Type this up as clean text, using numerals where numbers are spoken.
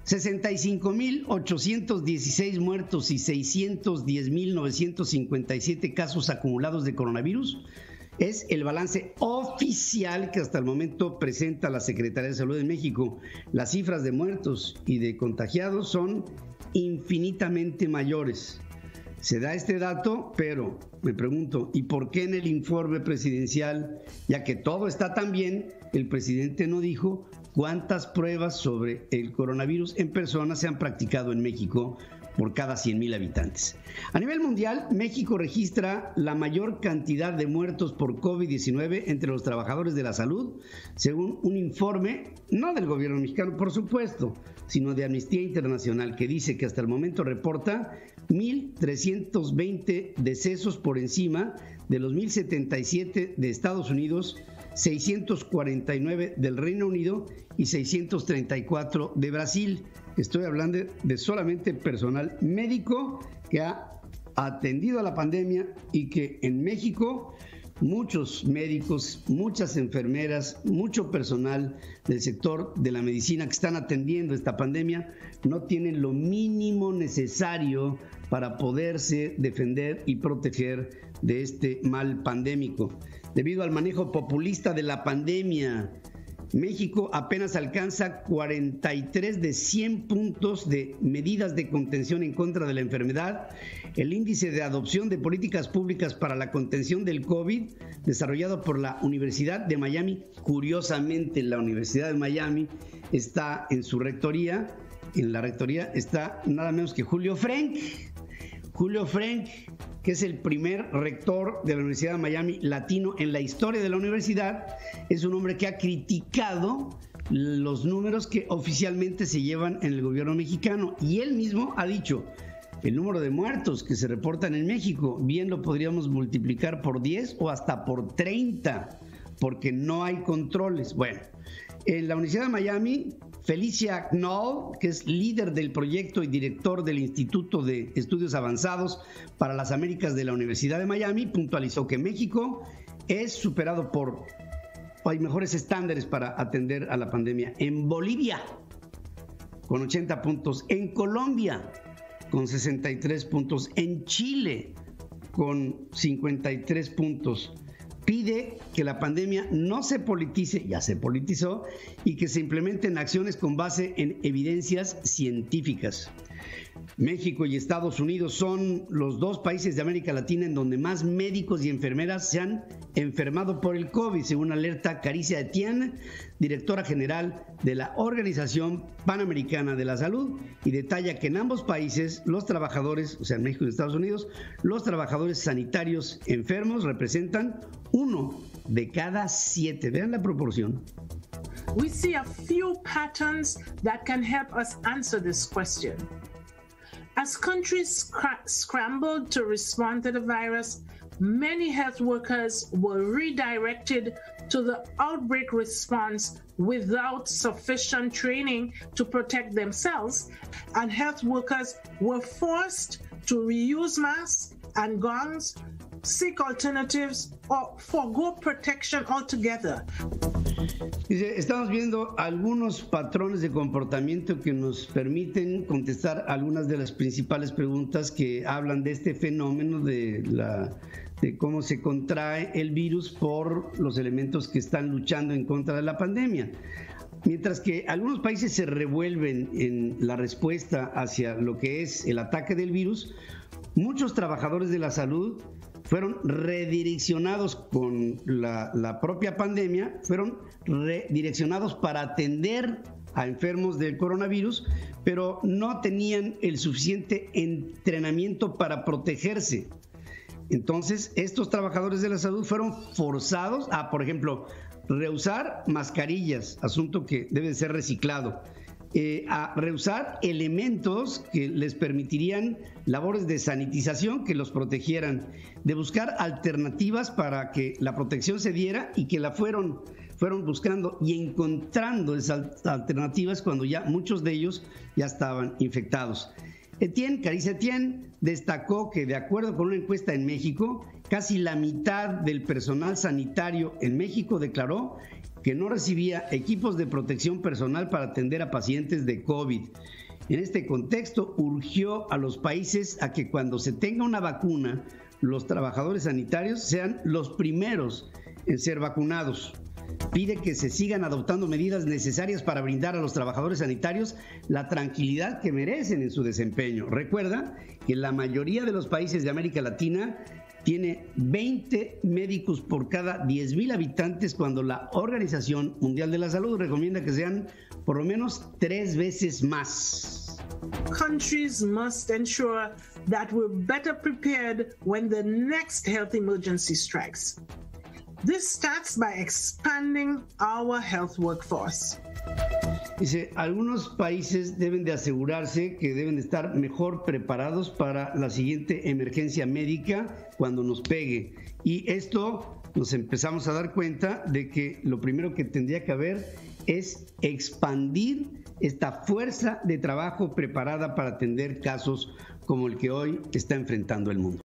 65,816 muertos y 610,957 casos acumulados de coronavirus. Es el balance oficial que hasta el momento presenta la Secretaría de Salud de México. Las cifras de muertos y de contagiados son infinitamente mayores. Se da este dato, pero me pregunto, ¿y por qué en el informe presidencial, ya que todo está tan bien, el presidente no dijo cuántas pruebas sobre el coronavirus en personas se han practicado en México por cada 100,000 habitantes? A nivel mundial, México registra la mayor cantidad de muertos por COVID-19 entre los trabajadores de la salud, según un informe, no del gobierno mexicano, por supuesto, sino de Amnistía Internacional, que dice que hasta el momento reporta 1,320 decesos por encima de los 1,077 de Estados Unidos, 649 del Reino Unido y 634 de Brasil. Estoy hablando de solamente personal médico que ha atendido a la pandemia y que en México muchos médicos, muchas enfermeras, mucho personal del sector de la medicina que están atendiendo esta pandemia no tienen lo mínimo necesario para poderse defender y proteger de este mal pandémico. Debido al manejo populista de la pandemia, México apenas alcanza 43 de 100 puntos de medidas de contención en contra de la enfermedad. El índice de adopción de políticas públicas para la contención del COVID, desarrollado por la Universidad de Miami, curiosamente la Universidad de Miami está en su rectoría, en la rectoría está nada menos que Julio Frenk, que es el primer rector de la Universidad de Miami latino en la historia de la universidad. Es un hombre que ha criticado los números que oficialmente se llevan en el gobierno mexicano y él mismo ha dicho, el número de muertos que se reportan en México, bien lo podríamos multiplicar por 10 o hasta por 30, porque no hay controles. Bueno, en la Universidad de Miami, Felicia Knoll, que es líder del proyecto y director del Instituto de Estudios Avanzados para las Américas de la Universidad de Miami, puntualizó que México es superado hay mejores estándares para atender a la pandemia en Bolivia, con 80 puntos, en Colombia, con 63 puntos, en Chile, con 53 puntos. Pide que la pandemia no se politice, ya se politizó, y que se implementen acciones con base en evidencias científicas. México y Estados Unidos son los dos países de América Latina en donde más médicos y enfermeras se han enfermado por el COVID, según alerta Caricia Etienne, directora general de la Organización Panamericana de la Salud, y detalla que en ambos países los trabajadores, o sea, en México y Estados Unidos, los trabajadores sanitarios enfermos representan 1 de cada 7. Vean la proporción. We see a few patterns that can help us answer this question. As countries scrambled to respond to the virus, many health workers were redirected to the outbreak response without sufficient training to protect themselves, and health workers were forced to reuse masks and gowns, seek alternatives, or forgo protection altogether. Dice, estamos viendo algunos patrones de comportamiento que nos permiten contestar algunas de las principales preguntas que hablan de este fenómeno de cómo se contrae el virus por los elementos que están luchando en contra de la pandemia. Mientras que algunos países se revuelven en la respuesta hacia lo que es el ataque del virus, muchos trabajadores de la salud fueron redireccionados con la propia pandemia, fueron redireccionados para atender a enfermos del coronavirus, pero no tenían el suficiente entrenamiento para protegerse. Entonces, estos trabajadores de la salud fueron forzados a, por ejemplo, reusar mascarillas, asunto que debe de ser reciclado, a reusar elementos que les permitirían labores de sanitización que los protegieran, de buscar alternativas para que la protección se diera y que la fueron buscando y encontrando esas alternativas cuando ya muchos de ellos ya estaban infectados. Caricia Etienne destacó que, de acuerdo con una encuesta en México, casi la mitad del personal sanitario en México declaró que no recibía equipos de protección personal para atender a pacientes de COVID. En este contexto, urgió a los países a que cuando se tenga una vacuna, los trabajadores sanitarios sean los primeros en ser vacunados. Pide que se sigan adoptando medidas necesarias para brindar a los trabajadores sanitarios la tranquilidad que merecen en su desempeño. Recuerda que la mayoría de los países de América Latina tiene 20 médicos por cada 10,000 habitantes, cuando la Organización Mundial de la Salud recomienda que sean por lo menos 3 veces más. Countries must ensure that we're better prepared when the next health emergency strikes. This starts by expanding our health workforce. Dice, algunos países deben de asegurarse que deben de estar mejor preparados para la siguiente emergencia médica cuando nos pegue. Y esto nos empezamos a dar cuenta de que lo primero que tendría que haber es expandir esta fuerza de trabajo preparada para atender casos como el que hoy está enfrentando el mundo.